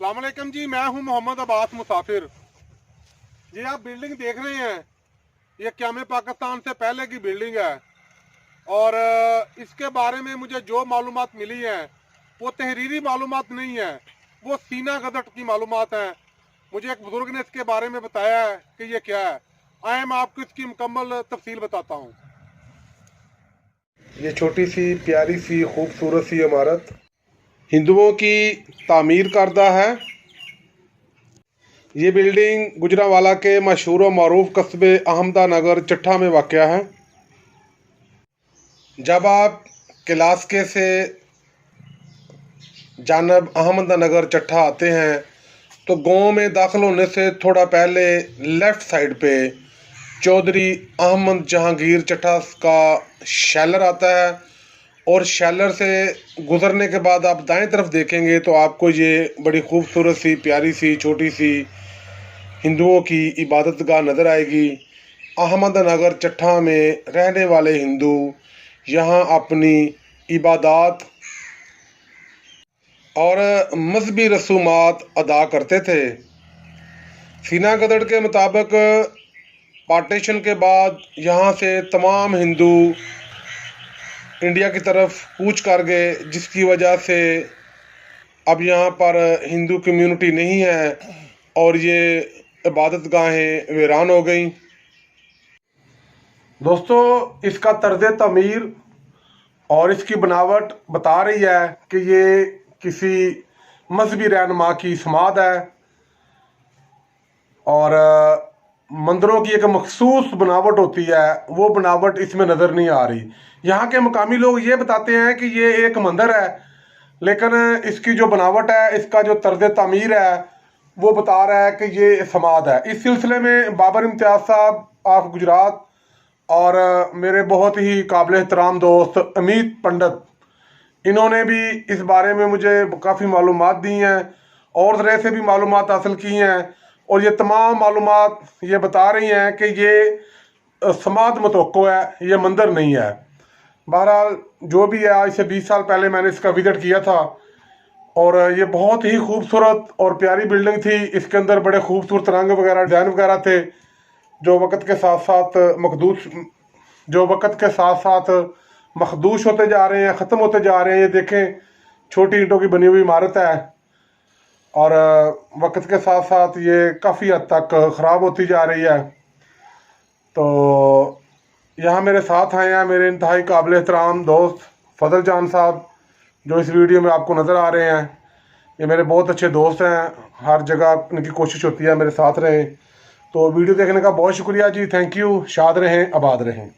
अस्सलाम वालेकुम जी, मैं हूं मोहम्मद अब्बास मुसाफिर। ये आप बिल्डिंग देख रहे हैं, ये क़याम पाकिस्तान से पहले की बिल्डिंग है और इसके बारे में मुझे जो मालूमात मिली हैं वो तहरीरी मालूमात नहीं है, वो सीना गदट की मालूमात हैं। मुझे एक बुजुर्ग ने इसके बारे में बताया है कि ये क्या है। आए मैं आपको इसकी मुकम्मल तफसील बताता हूँ। ये छोटी सी प्यारी सी खूबसूरत सी इमारत हिंदुओं की तामीर करदा है। ये बिल्डिंग गुजरांवाला के मशहूर और मरूफ कस्बे अहमदानगर छट्टा में वाक़ है। जब आप किलास्के से जानब अहमदानगर छट्टा आते हैं तो गांव में दाखिल होने से थोड़ा पहले लेफ़्ट साइड पे चौधरी अहमद जहांगीर छट्टा का शैलर आता है और शैलर से गुज़रने के बाद आप दाएं तरफ देखेंगे तो आपको ये बड़ी खूबसूरत सी प्यारी सी छोटी सी हिंदुओं की इबादत गाह नज़र आएगी। अहमदनगर छट्टा में रहने वाले हिंदू यहाँ अपनी इबादत और मजहबी रसूमात अदा करते थे। सीना गदड़ के मुताबिक पार्टीशन के बाद यहाँ से तमाम हिंदू इंडिया की तरफ कूच कर गए, जिसकी वजह से अब यहाँ पर हिंदू कम्युनिटी नहीं है और ये इबादत गाहें वीरान हो गई। दोस्तों, इसका तर्ज तमीर और इसकी बनावट बता रही है कि ये किसी मजहबी रहनुमा की समाध है और मंदिरों की एक मखसूस बनावट होती है, वो बनावट इसमें नज़र नहीं आ रही। यहाँ के मुकामी लोग ये बताते हैं कि ये एक मंदिर है, लेकिन इसकी जो बनावट है, इसका जो तर्ज तामीर है, वो बता रहा है कि ये समाध है। इस सिलसिले में बाबर इम्तियाज़ साहब ऑफ गुजरात और मेरे बहुत ही काबिल एहतराम दोस्त अमित पंडित, इन्होंने भी इस बारे में मुझे काफ़ी मालूमात दी हैं और तरह से भी मालूमात हासिल की हैं और ये तमाम मालूमात ये बता रही हैं कि ये समाध मतवक्को है, ये मंदिर नहीं है। बहरहाल जो भी है, आज से 20 साल पहले मैंने इसका विज़िट किया था और ये बहुत ही खूबसूरत और प्यारी बिल्डिंग थी। इसके अंदर बड़े खूबसूरत रंग वगैरह डिज़ाइन वगैरह थे जो वक्त के साथ साथ मखदूश होते जा रहे हैं, ख़त्म होते जा रहे हैं। ये देखें, छोटी ईंटों की बनी हुई इमारत है और वक्त के साथ साथ ये काफ़ी हद तक ख़राब होती जा रही है। तो यहाँ मेरे साथ आए हैं मेरे इंतहाई काबिल एहतराम दोस्त फजल जान साहब, जो इस वीडियो में आपको नज़र आ रहे हैं। ये मेरे बहुत अच्छे दोस्त हैं, हर जगह इनकी कोशिश होती है मेरे साथ रहें। तो वीडियो देखने का बहुत शुक्रिया जी, थैंक यू। शाद रहें, आबाद रहें।